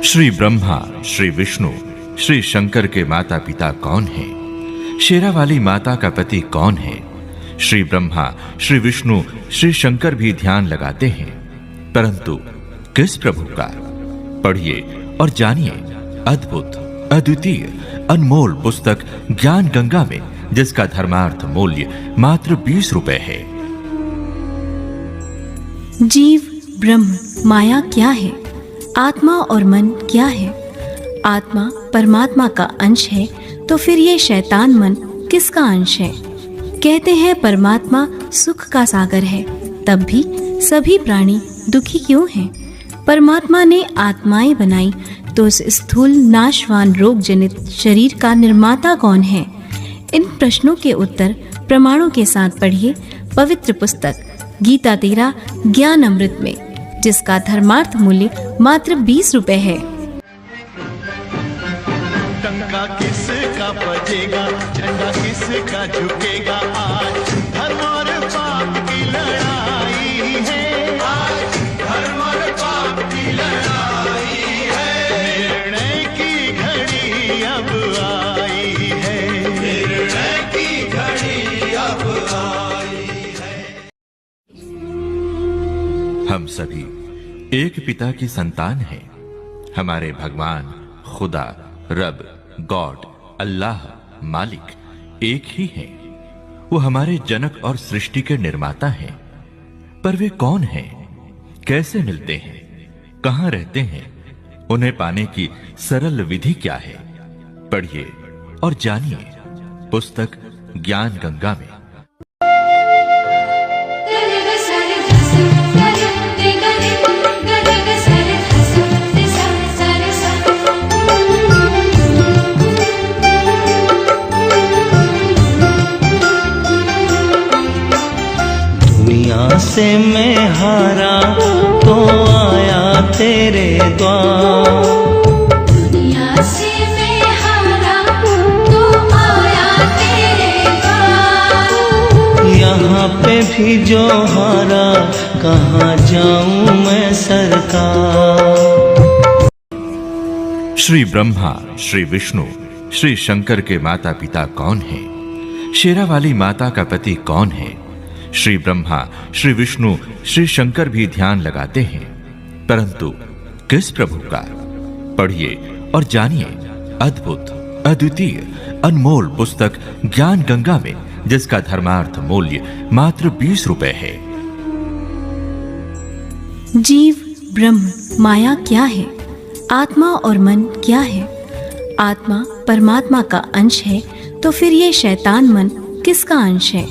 श्री ब्रह्मा, श्री विष्णु, श्री शंकर के माता पिता कौन हैं? शेरावाली माता का पति कौन है? श्री ब्रह्मा, श्री विष्णु, श्री शंकर भी ध्यान लगाते हैं, परंतु किस प्रभु का? पढ़िए और जानिए अद्भुत, अद्वितीय, अनमोल पुस्तक ज्ञान गंगा में, जिसका धर्मार्थ मूल्य मात्र 20 रुपए है। जीव, ब्रह्म, माया क्या है? आत्मा और मन क्या है? आत्मा परमात्मा का अंश है, तो फिर ये शैतान मन किसका अंश है? कहते हैं परमात्मा सुख का सागर है, तब भी सभी प्राणी दुखी क्यों हैं? परमात्मा ने आत्माएं बनाई, तो इस स्थूल नाशवान रोग जनित शरीर का निर्माता कौन है? इन प्रश्नों के उत्तर प्रमाणों के साथ पढ़िए पवित्र पुस्तक गीता तेरा ज्ञान अमृत में, जिसका धर्मार्थ मूल्य मात्र 20 रुपए है। टंका किसका बजेगा, झंडा किसका झुकेगा, आज धर्म और पाप की लड़ाई है, आज धर्म और पाप की लड़ाई है। निर्णय की घड़ी अब आई है, निर्णय की घड़ी अब आई है। हम सभी एक पिता की संतान हैं। हमारे भगवान, खुदा, रब, गॉड, अल्लाह, मालिक एक ही हैं। वो हमारे जनक और सृष्टि के निर्माता हैं। पर वे कौन हैं? कैसे मिलते हैं? कहां रहते हैं? उन्हें पाने की सरल विधि क्या है? पढ़िए और जानिए पुस्तक ज्ञान गंगा में। दुनिया से मैं हारा तो आया तेरे द्वार, दुनिया से मैं हारा तो आया तेरे द्वार। यहाँ पे भी जो हारा, कहाँ जाऊं मैं सरकार। श्री ब्रह्मा, श्री विष्णु, श्री शंकर के माता पिता कौन हैं? शेरावाली माता का पति कौन है? श्री ब्रह्मा, श्री विष्णु, श्री शंकर भी ध्यान लगाते हैं, परंतु किस प्रभु का? पढ़िए और जानिए अद्भुत, अद्वितीय, अनमोल पुस्तक ज्ञान गंगा में, जिसका धर्मार्थ मूल्य मात्र 20 रुपए है। जीव, ब्रह्म, माया क्या है? आत्मा और मन क्या है? आत्मा परमात्मा का अंश है, तो फिर ये शैतान मन किसका अंश है?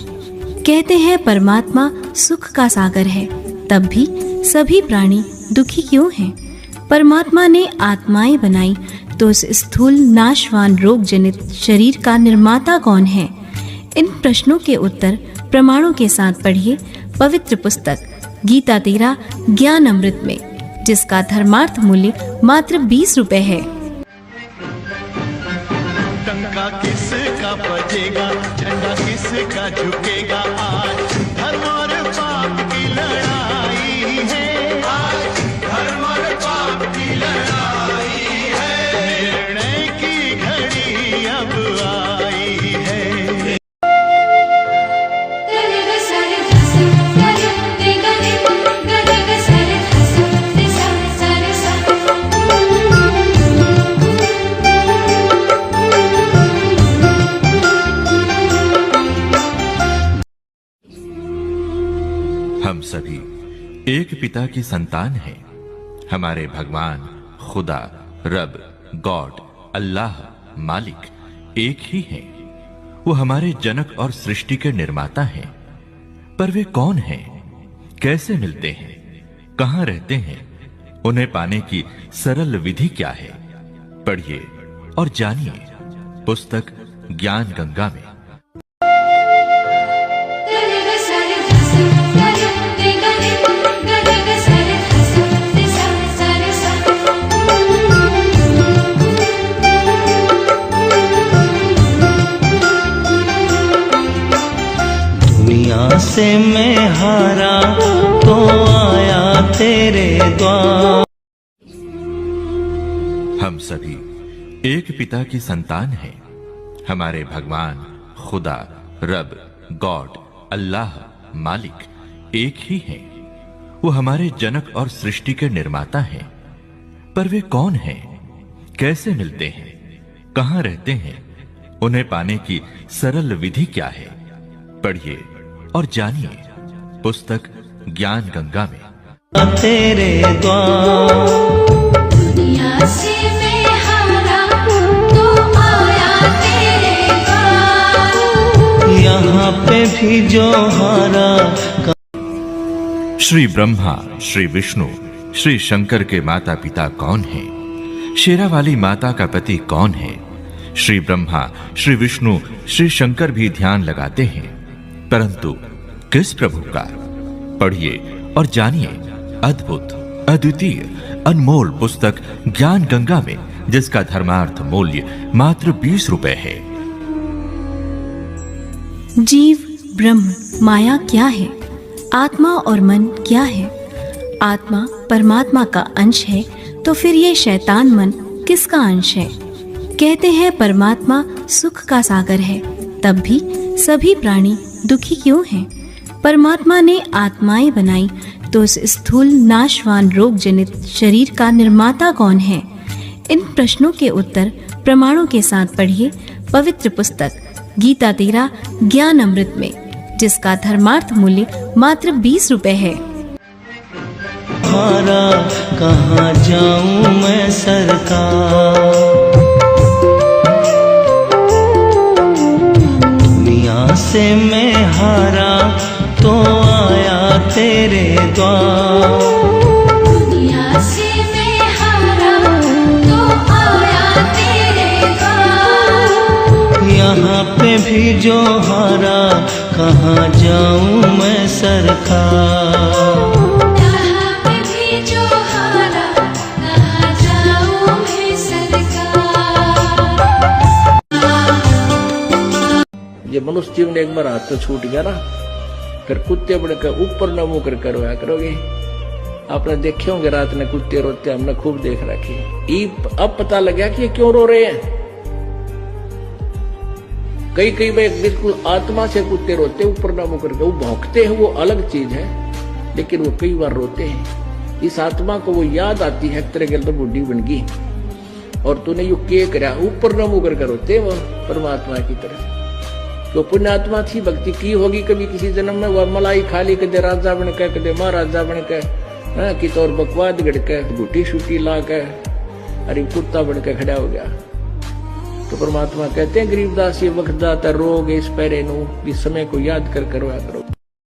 कहते हैं परमात्मा सुख का सागर है, तब भी सभी प्राणी दुखी क्यों हैं? परमात्मा ने आत्माएं बनाई, तो इस स्थूल नाशवान रोग जनित शरीर का निर्माता कौन है? इन प्रश्नों के उत्तर प्रमाणों के साथ पढ़िए पवित्र पुस्तक गीता तेरा ज्ञान अमृत में, जिसका धर्मार्थ मूल्य मात्र 20 रुपए है। टंका किसका बजेगा, झंडा किसका झुकेगा, आज धर्म और पाप की लड़ाई है, आज धर्म और पाप की लड़ाई है। निर्णय की घड़ी अब आई है। हम सभी एक पिता की संतान हैं। हमारे भगवान, खुदा, रब, गॉड, अल्लाह, मालिक एक ही हैं। वो हमारे जनक और सृष्टि के निर्माता हैं। पर वे कौन हैं? कैसे मिलते हैं? कहां रहते हैं? उन्हें पाने की सरल विधि क्या है? पढ़िए और जानिए पुस्तक ज्ञान गंगा में। दुनिया से मैं हारा तो आया तेरे द्वार। हम सभी एक पिता की संतान हैं। हमारे भगवान खुदा, रब, गॉड, अल्लाह, मालिक एक ही हैं। वो हमारे जनक और सृष्टि के निर्माता हैं। पर वे कौन हैं? कैसे मिलते हैं? कहां रहते हैं? उन्हें पाने की सरल विधि क्या है? पढ़िए और जानिए पुस्तक ज्ञान गंगा में। तेरे द्वार दुनिया से मैं हारा तो आया तेरे द्वार। यहाँ पे भी जो हारा श्री ब्रह्मा, श्री विष्णु, श्री शंकर के माता पिता कौन हैं? शेरावाली माता का पति कौन है? श्री ब्रह्मा, श्री विष्णु, श्री शंकर भी ध्यान लगाते हैं, परंतु किस प्रभु का? पढ़िए और जानिए अद्भुत, अद्वितीय, अनमोल पुस्तक ज्ञान गंगा में, जिसका धर्मार्थ मूल्य मात्र 20 रुपए है। जीव, ब्रह्म, माया क्या है? आत्मा और मन क्या है? आत्मा परमात्मा का अंश है, तो फिर ये शैतान मन किसका अंश है? कहते हैं परमात्मा सुख का सागर है, तब भी सभी प्राणी दुखी क्यों हैं? परमात्मा ने आत्माएं बनाई, तो इस स्थूल नाशवान रोग जनित शरीर का निर्माता कौन है? इन प्रश्नों के उत्तर प्रमाणों के साथ पढ़िए पवित्र पुस्तक गीता 13 ज्ञान अमृत में, जिसका धर्मार्थ मूल्य मात्र 20 रुपए है। हारा कहाँ जाऊं मैं सरकार, दुनिया से मैं हारा तो आया तेरे द्वार। दुनिया से मैं हारा तो आया तेरे द्वार। यहाँ पे भी जो हारा कहाँ जाऊं मैं सरकार। यहाँ पे भी जो हारा कहाँ जाऊं मैं सरकार। ये मनुष्य जीवन एक बार हाथ तो छूट गया ना, फिर कुत्ते बनकर ऊपर न मुंह कर रोया करोगे। आपने देखे होंगे रात में कुत्ते रोते, हमने खूब देख रखे। अब पता लगा कि ये क्यों रो रहे हैं। कई बार बिल्कुल आत्मा से कुत्ते रोते ऊपर न मुंह करके। वो भौंकते हैं वो अलग चीज है, लेकिन वो कई बार रोते हैं। इस आत्मा को वो याद आती है तेरे गल तो बुढ़ी बन गई और तूने यू के करा, ऊपर न मुंह करके रोते वो परमात्मा की तरफ। तो पुण्यात्मा थी, भक्ति की होगी कभी किसी जन्म में, वह मलाई खाली कदे राजा बन के, कदे महाराजा बन के, कि तौर बकवाद गड़ के, गुटी शूटी ला के, अरे कुत्ता बन के खड़ा हो गया। तो परमात्मा कहते हैं गरीबदास ये वक्त दाता रोग इस पैरे नू, इस समय को याद कर करवा करो।